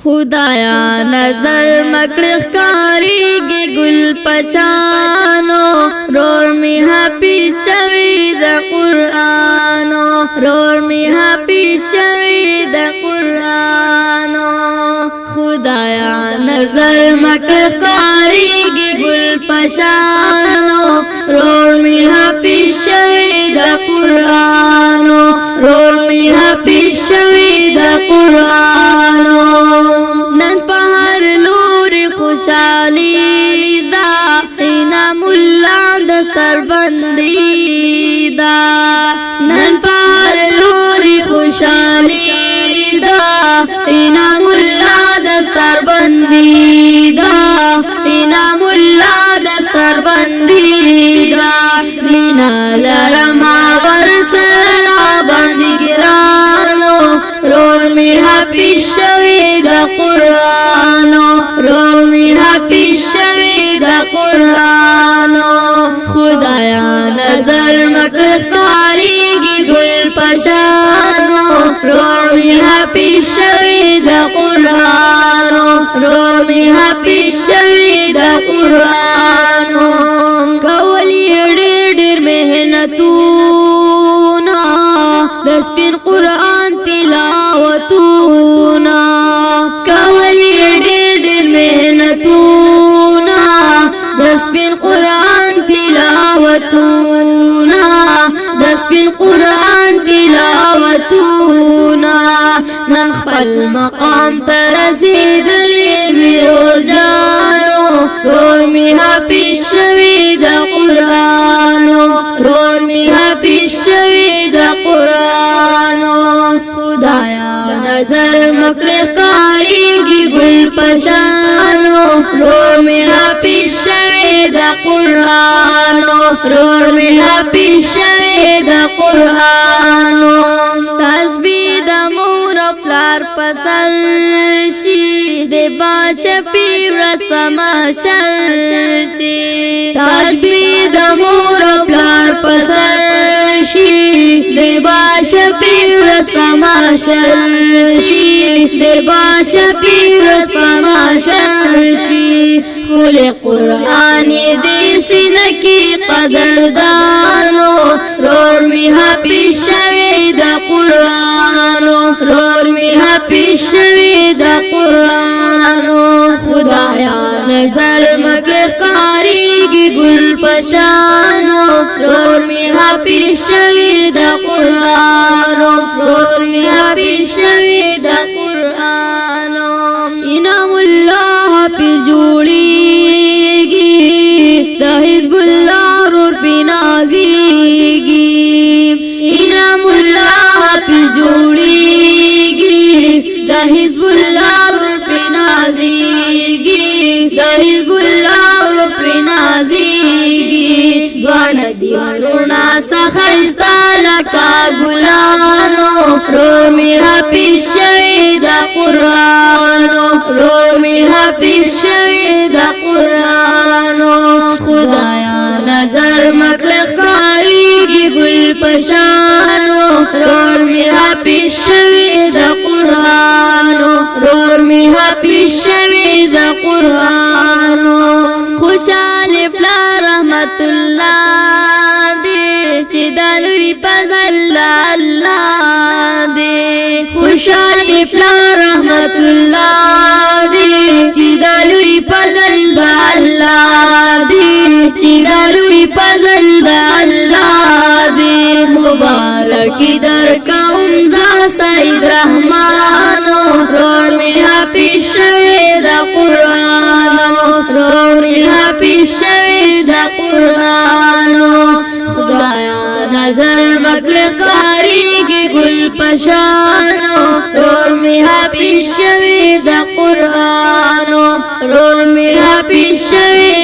خدایا نظر مکړه ښکاریږي ګل پشانو رور می حافظ شوی د قرآنو رور می حافظ شوی د قرآنو خدایا نظر مکړه ښکاریږي ګل پشانو رور می حافظ شوی د قرآنو رور می حافظ شوی د قرآنو نن په هر لوري خوشالي دا انعام الله دستر بندي دا نن په هر لوري خوشالي دا انعام الله دستر بندي دا انعام الله دستر بندي دا مینا لرما ورسر را باندې ګرانو رور می حافظ شوی د قرآنو رور می حافظ شوی د قرآنو خدایا نظر مکړه ښکاریږي ګل پشانو رور می حافظ شوی د قرآنو رور می حافظ شوی د قرآنو کولی ډېر مهنتونه د سپین قرآن تلاوتونه کولی ډېر مهنتونه د سپین قرآن تلاوتونه د سپین قرآن تلاوتونه نن خپل مقام ته رسېدلې مې رور جانو رور مې حافظ شوی د قرآنو رور مې حافظ شوی د قرآنو خدایا نظر مکړه ښکاریږي ګل پشانو رور مې حافظ شوی د قرآنو رور مې حافظ شوی د قرآنو تسبیح د مور او پلار په سر شي د باشفي ورځ په محشر شي تسبیح د مور او پلار په سر شي د باشفي ورځ په محشر شي د باشفي ورځ په محشر شي خل قرآن دې سینه کې قدردانو رور می حافظ شوی د قرآنو رور می حافظ شوی د قرآنو خدایا نظر مکړه ښکاریږي ګل پشانو رور می حافظ شوی د قرآنو رور می حافظ شوی د قرآنو انعام الله حافظ جوړیږي د حزب الله رور بنازيږي انعام الله حافظ جوړیږي د حزب الله رور بنازيږي د حزب الله رور بنازيږي دوانه دی ورونه سخستا لکا ګلانو رور می حافظ شوی د قرآنو رور می حافظ شوی د قرآنو خدایا نظر مکړه ښکاریږي ګل پشانو رور می حافظ شوی د قرآنو رور می حافظ شوی د قرآنو خوشاله پلا رحمت الله دې چې د لوی فضل الله دې خوشاله پلا رحمت الله دې چې د لوی فضل الله دې چې د لوی فضل الله دې مبارک درکوم ز سید رحمانو رور می حافظ شوی د قرآنو رور می حافظ شوی د قرآنو خدایا نظر مکړه ښکاریږي ګل پشانو رور می حافظ شوی د قرآنو رور می حافظ شوی